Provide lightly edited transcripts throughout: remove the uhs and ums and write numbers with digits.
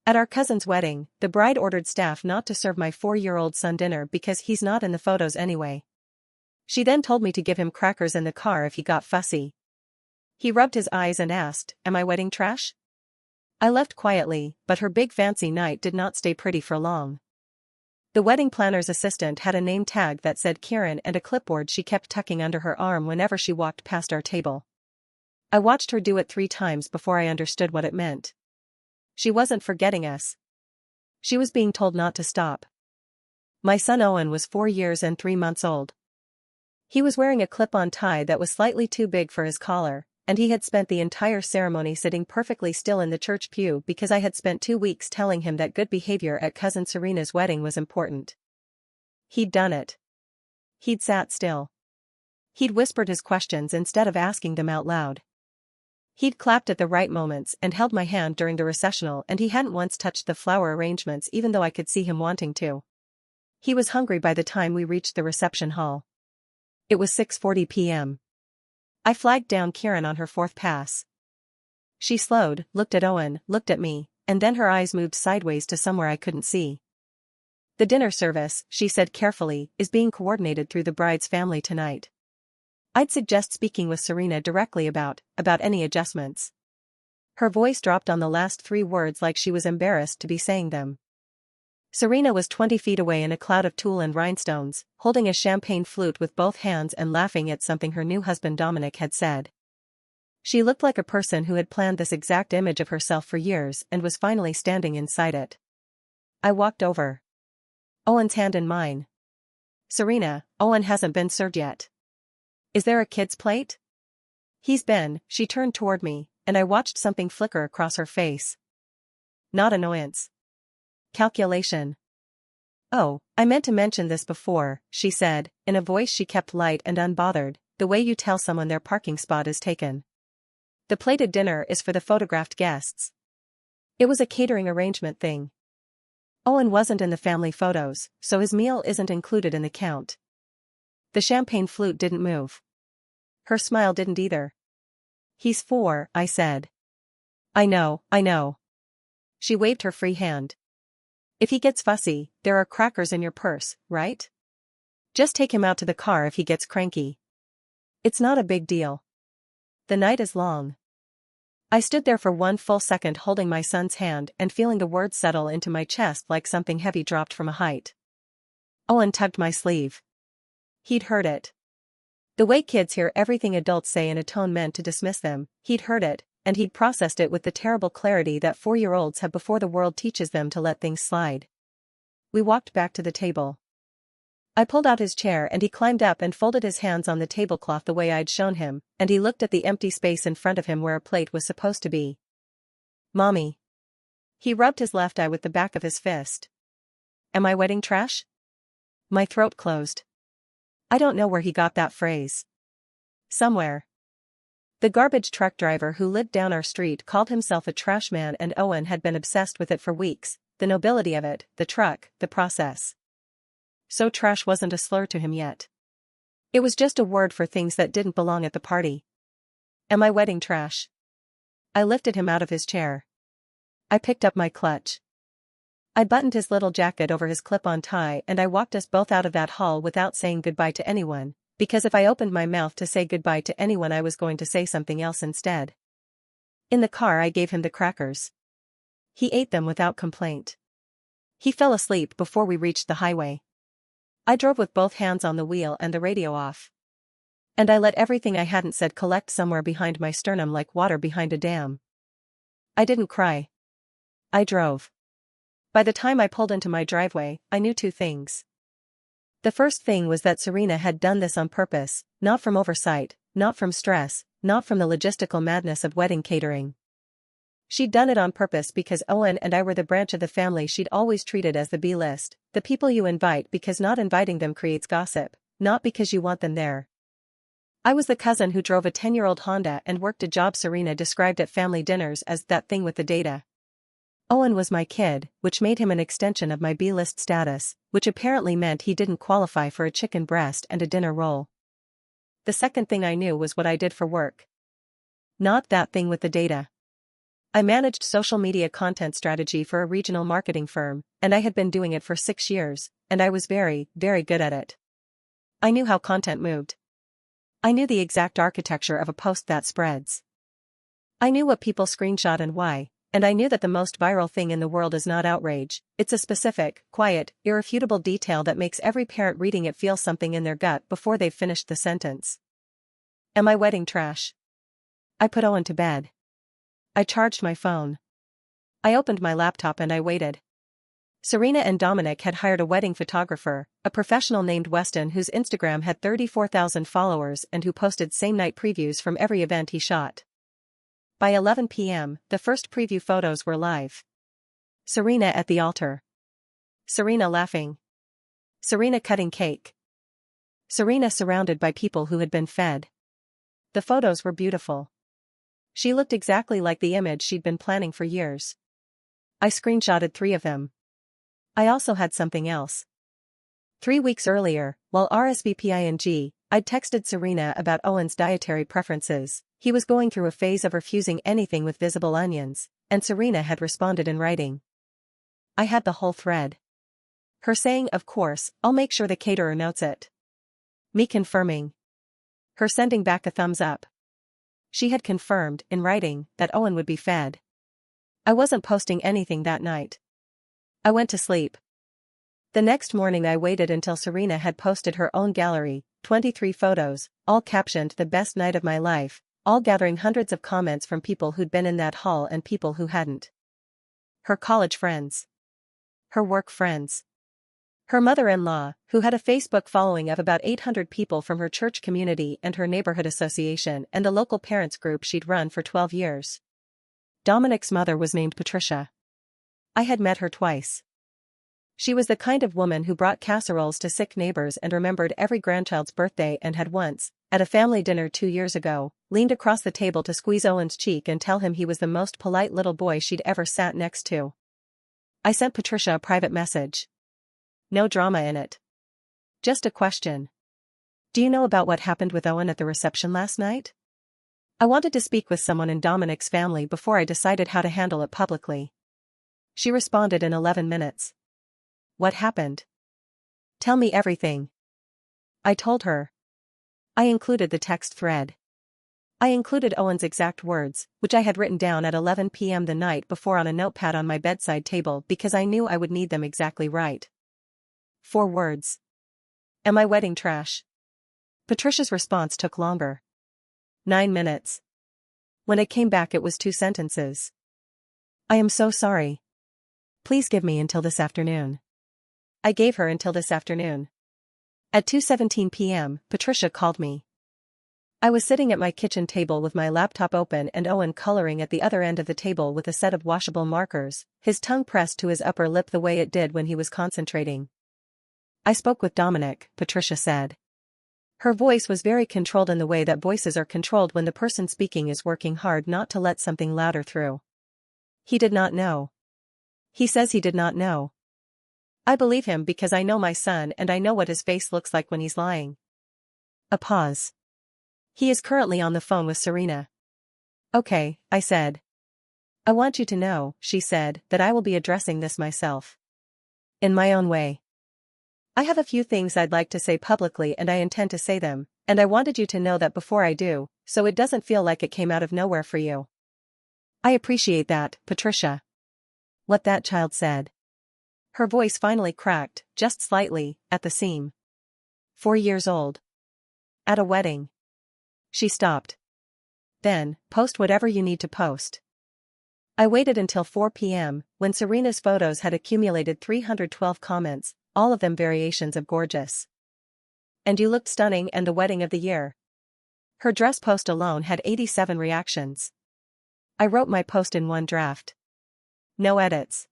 At our cousin's wedding, the bride ordered staff not to serve my 4-year-old son dinner because he's not in the photos anyway. She then told me to give him crackers in the car if he got fussy. He rubbed his eyes and asked, "Am I wedding trash?" I left quietly, but her big fancy night did not stay pretty for long. The wedding planner's assistant had a name tag that said Kieran and a clipboard she kept tucking under her arm whenever she walked past our table. I watched her do it 3 times before I understood what it meant. She wasn't forgetting us. She was being told not to stop. My son Owen was 4 years and 3 months old. He was wearing a clip-on tie that was slightly too big for his collar, and he had spent the entire ceremony sitting perfectly still in the church pew because I had spent 2 weeks telling him that good behavior at cousin Serena's wedding was important. He'd done it. He'd sat still. He'd whispered his questions instead of asking them out loud. He'd clapped at the right moments and held my hand during the recessional, and he hadn't once touched the flower arrangements even though I could see him wanting to. He was hungry by the time we reached the reception hall. It was 6:40 p.m. I flagged down Kieran on her 4th pass. She slowed, looked at Owen, looked at me, and then her eyes moved sideways to somewhere I couldn't see. "The dinner service," she said carefully, "is being coordinated through the bride's family tonight. I'd suggest speaking with Serena directly about any adjustments." Her voice dropped on the last 3 words like she was embarrassed to be saying them. Serena was 20 feet away in a cloud of tulle and rhinestones, holding a champagne flute with both hands and laughing at something her new husband Dominic had said. She looked like a person who had planned this exact image of herself for years and was finally standing inside it. I walked over. Owen's hand in mine. "Serena, Owen hasn't been served yet. Is there a kid's plate?" "He's been." She turned toward me, and I watched something flicker across her face. Not annoyance. Calculation. "Oh, I meant to mention this before," she said, in a voice she kept light and unbothered, "the way you tell someone their parking spot is taken. The plated dinner is for the photographed guests. It was a catering arrangement thing. Owen wasn't in the family photos, so his meal isn't included in the count." The champagne flute didn't move. Her smile didn't either. "He's 4, I said." I know. She waved her free hand. "If he gets fussy, there are crackers in your purse, right? Just take him out to the car if he gets cranky. It's not a big deal. The night is long." I stood there for 1 full second holding my son's hand and feeling the words settle into my chest like something heavy dropped from a height. Owen tugged my sleeve. He'd heard it. The way kids hear everything adults say in a tone meant to dismiss them, he'd heard it, and he'd processed it with the terrible clarity that 4-year-olds have before the world teaches them to let things slide. We walked back to the table. I pulled out his chair and he climbed up and folded his hands on the tablecloth the way I'd shown him, and he looked at the empty space in front of him where a plate was supposed to be. "Mommy." He rubbed his left eye with the back of his fist. "Am I wedding trash?" My throat closed. I don't know where he got that phrase. Somewhere. The garbage truck driver who lived down our street called himself a trash man, and Owen had been obsessed with it for weeks, the nobility of it, the truck, the process. So trash wasn't a slur to him yet. It was just a word for things that didn't belong at the party. "Am I wedding trash?" I lifted him out of his chair. I picked up my clutch. I buttoned his little jacket over his clip-on tie and I walked us both out of that hall without saying goodbye to anyone, because if I opened my mouth to say goodbye to anyone I was going to say something else instead. In the car I gave him the crackers. He ate them without complaint. He fell asleep before we reached the highway. I drove with both hands on the wheel and the radio off. And I let everything I hadn't said collect somewhere behind my sternum like water behind a dam. I didn't cry. I drove. By the time I pulled into my driveway, I knew 2 things. The first thing was that Serena had done this on purpose, not from oversight, not from stress, not from the logistical madness of wedding catering. She'd done it on purpose because Owen and I were the branch of the family she'd always treated as the B-list, the people you invite because not inviting them creates gossip, not because you want them there. I was the cousin who drove a 10-year-old Honda and worked a job Serena described at family dinners as that thing with the data. Owen was my kid, which made him an extension of my B-list status, which apparently meant he didn't qualify for a chicken breast and a dinner roll. The second thing I knew was what I did for work. Not that thing with the data. I managed social media content strategy for a regional marketing firm, and I had been doing it for 6 years, and I was very, very good at it. I knew how content moved. I knew the exact architecture of a post that spreads. I knew what people screenshot and why, and I knew that the most viral thing in the world is not outrage, it's a specific, quiet, irrefutable detail that makes every parent reading it feel something in their gut before they've finished the sentence. Am I wedding trash? I put Owen to bed. I charged my phone. I opened my laptop and I waited. Serena and Dominic had hired a wedding photographer, a professional named Weston whose Instagram had 34,000 followers and who posted same-night previews from every event he shot. By 11 p.m., the first preview photos were live. Serena at the altar. Serena laughing. Serena cutting cake. Serena surrounded by people who had been fed. The photos were beautiful. She looked exactly like the image she'd been planning for years. I screenshotted 3 of them. I also had something else. 3 weeks earlier, while RSVPing, I'd texted Serena about Owen's dietary preferences. He was going through a phase of refusing anything with visible onions, and Serena had responded in writing. I had the whole thread. Her saying, "Of course, I'll make sure the caterer notes it." Me confirming. Her sending back a thumbs up. She had confirmed, in writing, that Owen would be fed. I wasn't posting anything that night. I went to sleep. The next morning I waited until Serena had posted her own gallery, 23 photos, all captioned "the best night of my life," all gathering hundreds of comments from people who'd been in that hall and people who hadn't. Her college friends. Her work friends. Her mother-in-law, who had a Facebook following of about 800 people from her church community and her neighborhood association and a local parents group she'd run for 12 years. Dominic's mother was named Patricia. I had met her twice. She was the kind of woman who brought casseroles to sick neighbors and remembered every grandchild's birthday and had once, at a family dinner 2 years ago, leaned across the table to squeeze Owen's cheek and tell him he was the most polite little boy she'd ever sat next to. I sent Patricia a private message. No drama in it. Just a question. Do you know about what happened with Owen at the reception last night? I wanted to speak with someone in Dominic's family before I decided how to handle it publicly. She responded in 11 minutes. What happened? Tell me everything. I told her. I included the text thread. I included Owen's exact words, which I had written down at 11 p.m. the night before on a notepad on my bedside table because I knew I would need them exactly right. 4 words. Am I wedding trash? Patricia's response took longer. 9 minutes. When it came back it was 2 sentences. I am so sorry. Please give me until this afternoon. I gave her until this afternoon. At 2:17 p.m., Patricia called me. I was sitting at my kitchen table with my laptop open and Owen coloring at the other end of the table with a set of washable markers, his tongue pressed to his upper lip the way it did when he was concentrating. I spoke with Dominic, Patricia said. Her voice was very controlled in the way that voices are controlled when the person speaking is working hard not to let something louder through. He did not know. He says he did not know. I believe him because I know my son and I know what his face looks like when he's lying. A pause. He is currently on the phone with Serena. Okay, I said. I want you to know, she said, that I will be addressing this myself. In my own way. I have a few things I'd like to say publicly and I intend to say them, and I wanted you to know that before I do, so it doesn't feel like it came out of nowhere for you. I appreciate that, Patricia. What that child said. Her voice finally cracked, just slightly, at the seam. 4 years old. At a wedding. She stopped. Then, post whatever you need to post. I waited until 4 p.m., when Serena's photos had accumulated 312 comments, all of them variations of gorgeous. And you looked stunning and the wedding of the year. Her dress post alone had 87 reactions. I wrote my post in one draft. No edits.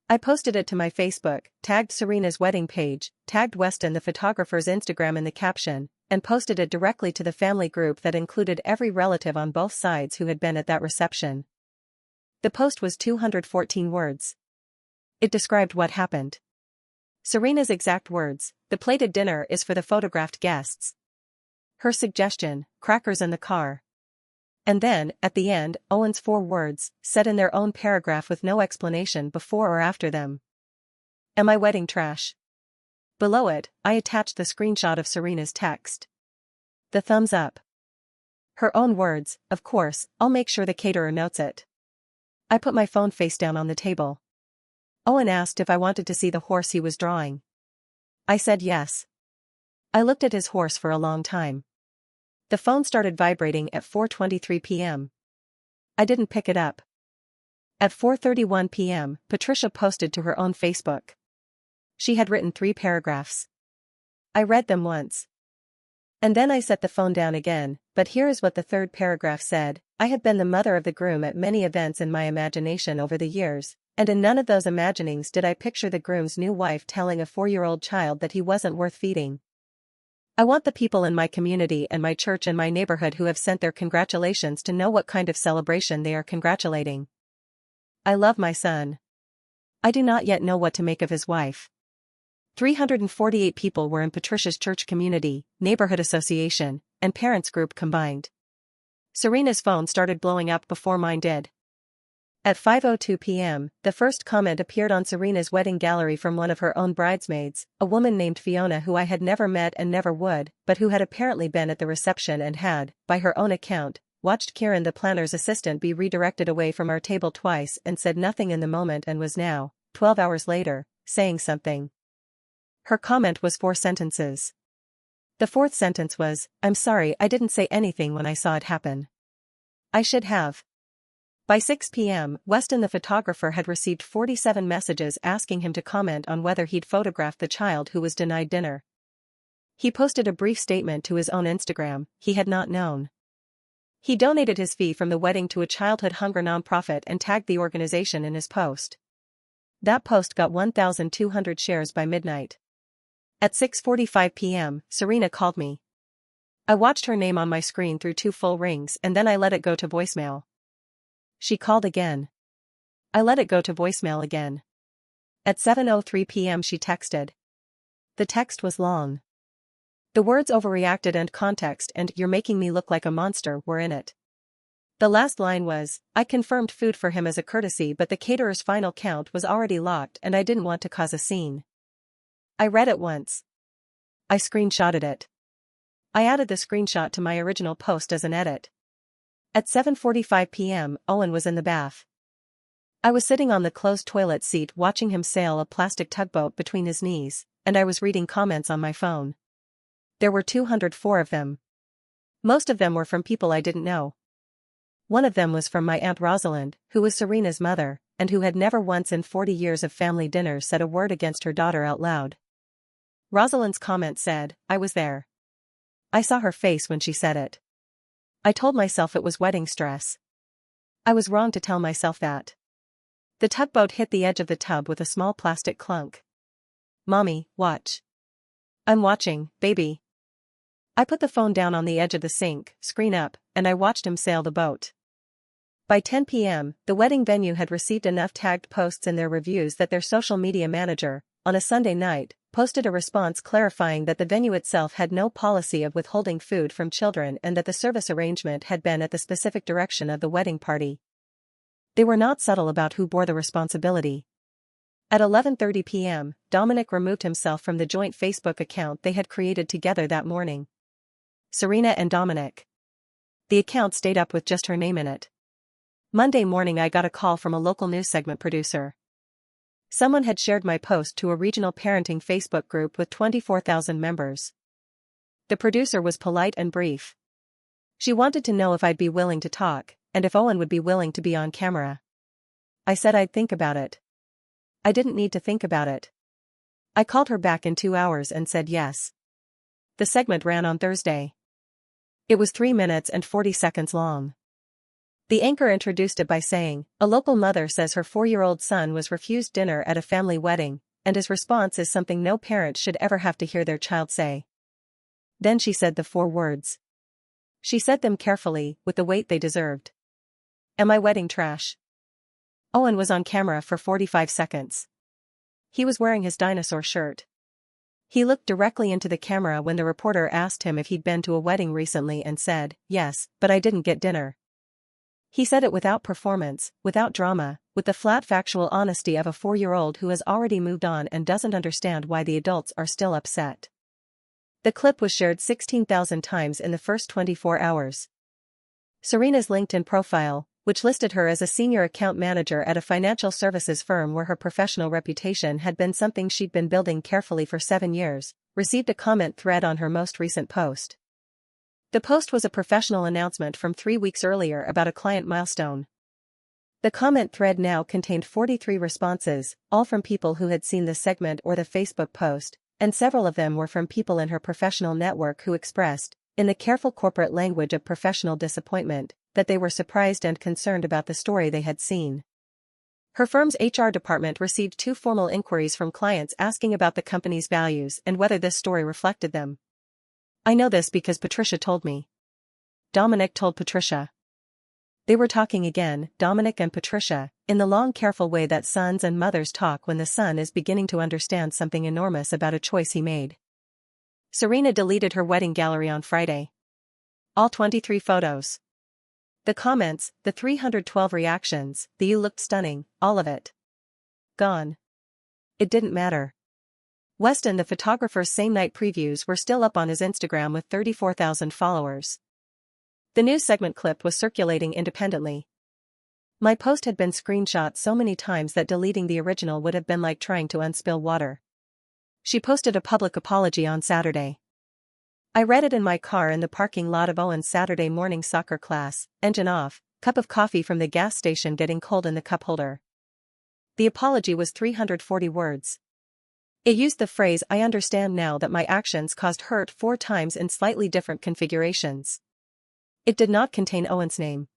I posted it to my Facebook, tagged Serena's wedding page, tagged Weston the photographer's Instagram in the caption, and posted it directly to the family group that included every relative on both sides who had been at that reception. The post was 214 words. It described what happened. Serena's exact words, "The plated dinner is for the photographed guests." Her suggestion, "crackers in the car." And then, at the end, Owen's 4 words, said in their own paragraph with no explanation before or after them. Am I wedding trash? Below it, I attached the screenshot of Serena's text. The thumbs up. Her own words, of course, I'll make sure the caterer notes it. I put my phone face down on the table. Owen asked if I wanted to see the horse he was drawing. I said yes. I looked at his horse for a long time. The phone started vibrating at 4:23 p.m. I didn't pick it up. At 4:31 p.m., Patricia posted to her own Facebook. She had written 3 paragraphs. I read them once. And then I set the phone down again, but here is what the 3rd paragraph said. I have been the mother of the groom at many events in my imagination over the years, and in none of those imaginings did I picture the groom's new wife telling a 4-year-old child that he wasn't worth feeding. I want the people in my community and my church and my neighborhood who have sent their congratulations to know what kind of celebration they are congratulating. I love my son. I do not yet know what to make of his wife. 348 people were in Patricia's church community, neighborhood association, and parents group combined. Serena's phone started blowing up before mine did. At 5:02 p.m., the first comment appeared on Serena's wedding gallery from one of her own bridesmaids, a woman named Fiona who I had never met and never would, but who had apparently been at the reception and had, by her own account, watched Kieran the planner's assistant be redirected away from our table twice and said nothing in the moment and was now, 12 hours later, saying something. Her comment was 4 sentences. The 4th sentence was, I'm sorry I didn't say anything when I saw it happen. I should have. By 6 p.m., Weston the photographer had received 47 messages asking him to comment on whether he'd photographed the child who was denied dinner. He posted a brief statement to his own Instagram. He had not known. He donated his fee from the wedding to a childhood hunger nonprofit and tagged the organization in his post. That post got 1,200 shares by midnight. At 6:45 p.m., Serena called me. I watched her name on my screen through 2 full rings and then I let it go to voicemail. She called again. I let it go to voicemail again. At 7:03 p.m. she texted. The text was long. The words overreacted and context and you're making me look like a monster were in it. The last line was, I confirmed food for him as a courtesy but the caterer's final count was already locked and I didn't want to cause a scene. I read it once. I screenshotted it. I added the screenshot to my original post as an edit. At 7:45 p.m., Owen was in the bath. I was sitting on the closed toilet seat watching him sail a plastic tugboat between his knees, and I was reading comments on my phone. There were 204 of them. Most of them were from people I didn't know. One of them was from my Aunt Rosalind, who was Serena's mother, and who had never once in 40 years of family dinners said a word against her daughter out loud. Rosalind's comment said, I was there. I saw her face when she said it. I told myself it was wedding stress. I was wrong to tell myself that. The tugboat hit the edge of the tub with a small plastic clunk. Mommy, watch. I'm watching, baby. I put the phone down on the edge of the sink, screen up, and I watched him sail the boat. By 10 p.m., the wedding venue had received enough tagged posts in their reviews that their social media manager, on a Sunday night, posted a response clarifying that the venue itself had no policy of withholding food from children and that the service arrangement had been at the specific direction of the wedding party. They were not subtle about who bore the responsibility. At 11:30 p.m., Dominic removed himself from the joint Facebook account they had created together that morning. Serena and Dominic. The account stayed up with just her name in it. Monday morning I got a call from a local news segment producer. Someone had shared my post to a regional parenting Facebook group with 24,000 members. The producer was polite and brief. She wanted to know if I'd be willing to talk, and if Owen would be willing to be on camera. I said I'd think about it. I didn't need to think about it. I called her back in 2 hours and said yes. The segment ran on Thursday. It was 3 minutes and 40 seconds long. The anchor introduced it by saying, a local mother says her 4-year-old son was refused dinner at a family wedding, and his response is something no parent should ever have to hear their child say. Then she said the 4 words. She said them carefully, with the weight they deserved. Am I wedding trash? Owen was on camera for 45 seconds. He was wearing his dinosaur shirt. He looked directly into the camera when the reporter asked him if he'd been to a wedding recently and said, yes, but I didn't get dinner. He said it without performance, without drama, with the flat factual honesty of a 4-year-old who has already moved on and doesn't understand why the adults are still upset. The clip was shared 16,000 times in the first 24 hours. Serena's LinkedIn profile, which listed her as a senior account manager at a financial services firm where her professional reputation had been something she'd been building carefully for 7 years, received a comment thread on her most recent post. The post was a professional announcement from 3 weeks earlier about a client milestone. The comment thread now contained 43 responses, all from people who had seen the segment or the Facebook post, and several of them were from people in her professional network who expressed, in the careful corporate language of professional disappointment, that they were surprised and concerned about the story they had seen. Her firm's HR department received 2 formal inquiries from clients asking about the company's values and whether this story reflected them. I know this because Patricia told me. Dominic told Patricia. They were talking again, Dominic and Patricia, in the long careful way that sons and mothers talk when the son is beginning to understand something enormous about a choice he made. Serena deleted her wedding gallery on Friday. All 23 photos. The comments, the 312 reactions, the "you looked stunning," all of it. Gone. It didn't matter. Weston, the photographer's same-night previews were still up on his Instagram with 34,000 followers. The news segment clip was circulating independently. My post had been screenshot so many times that deleting the original would have been like trying to unspill water. She posted a public apology on Saturday. I read it in my car in the parking lot of Owen's Saturday morning soccer class, engine off, cup of coffee from the gas station getting cold in the cup holder. The apology was 340 words. It used the phrase "I understand now that my actions caused hurt" 4 times in slightly different configurations. It did not contain Owen's name.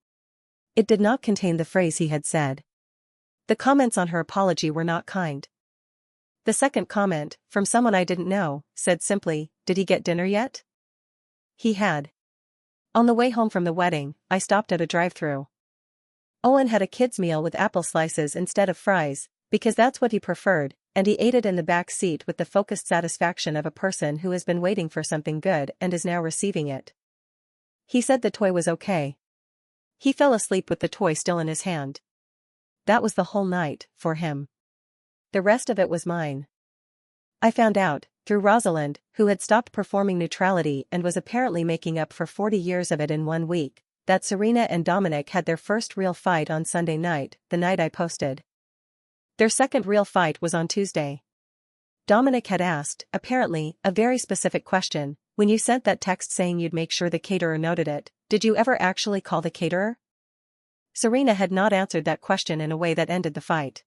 It did not contain the phrase he had said. The comments on her apology were not kind. The second comment, from someone I didn't know, said simply, "Did he get dinner yet?" He had. On the way home from the wedding, I stopped at a drive-thru. Owen had a kid's meal with apple slices instead of fries, because that's what he preferred, and he ate it in the back seat with the focused satisfaction of a person who has been waiting for something good and is now receiving it. He said the toy was okay. He fell asleep with the toy still in his hand. That was the whole night, for him. The rest of it was mine. I found out, through Rosalind, who had stopped performing neutrality and was apparently making up for 40 years of it in 1 week, that Serena and Dominic had their first real fight on Sunday night, the night I posted. Their second real fight was on Tuesday. Dominic had asked, apparently, a very specific question: "When you sent that text saying you'd make sure the caterer noted it, did you ever actually call the caterer?" Serena had not answered that question in a way that ended the fight.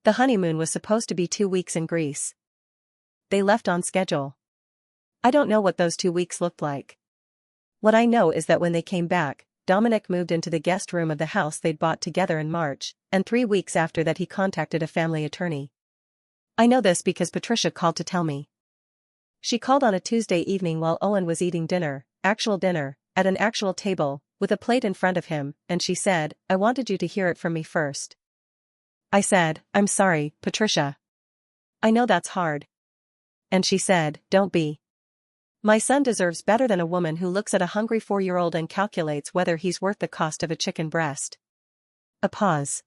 The honeymoon was supposed to be 2 weeks in Greece. They left on schedule. I don't know what those 2 weeks looked like. What I know is that when they came back, Dominic moved into the guest room of the house they'd bought together in March, and 3 weeks after that he contacted a family attorney. I know this because Patricia called to tell me. She called on a Tuesday evening while Owen was eating dinner, actual dinner, at an actual table, with a plate in front of him, and she said, "I wanted you to hear it from me first." I said, "I'm sorry, Patricia. I know that's hard." And she said, "Don't be. My son deserves better than a woman who looks at a hungry 4-year-old and calculates whether he's worth the cost of a chicken breast." A pause.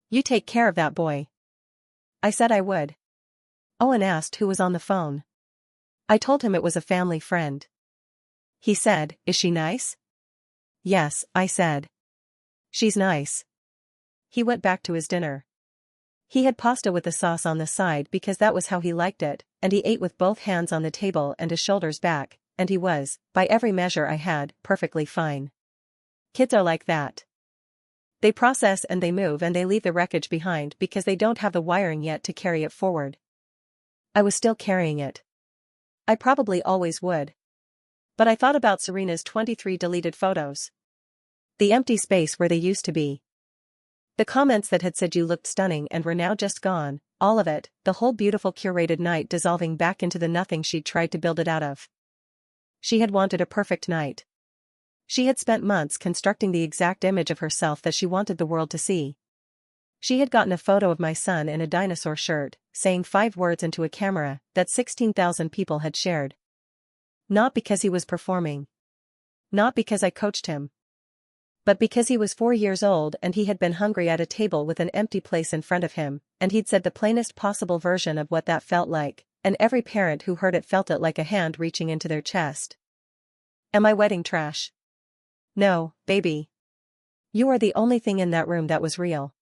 "You take care of that boy." I said I would. Owen asked who was on the phone. I told him it was a family friend. He said, "Is she nice?" "Yes," I said. "She's nice." He went back to his dinner. He had pasta with the sauce on the side because that was how he liked it, and he ate with both hands on the table and his shoulders back, and he was, by every measure I had, perfectly fine. Kids are like that. They process and they move and they leave the wreckage behind because they don't have the wiring yet to carry it forward. I was still carrying it. I probably always would. But I thought about Serena's 23 deleted photos. The empty space where they used to be. The comments that had said "you looked stunning" and were now just gone, all of it, the whole beautiful curated night dissolving back into the nothing she'd tried to build it out of. She had wanted a perfect night. She had spent months constructing the exact image of herself that she wanted the world to see. She had gotten a photo of my son in a dinosaur shirt, saying 5 words into a camera that 16,000 people had shared. Not because he was performing. Not because I coached him. But because he was 4 years old and he had been hungry at a table with an empty place in front of him, and he'd said the plainest possible version of what that felt like, and every parent who heard it felt it like a hand reaching into their chest. Am I wedding trash? No, baby. You are the only thing in that room that was real.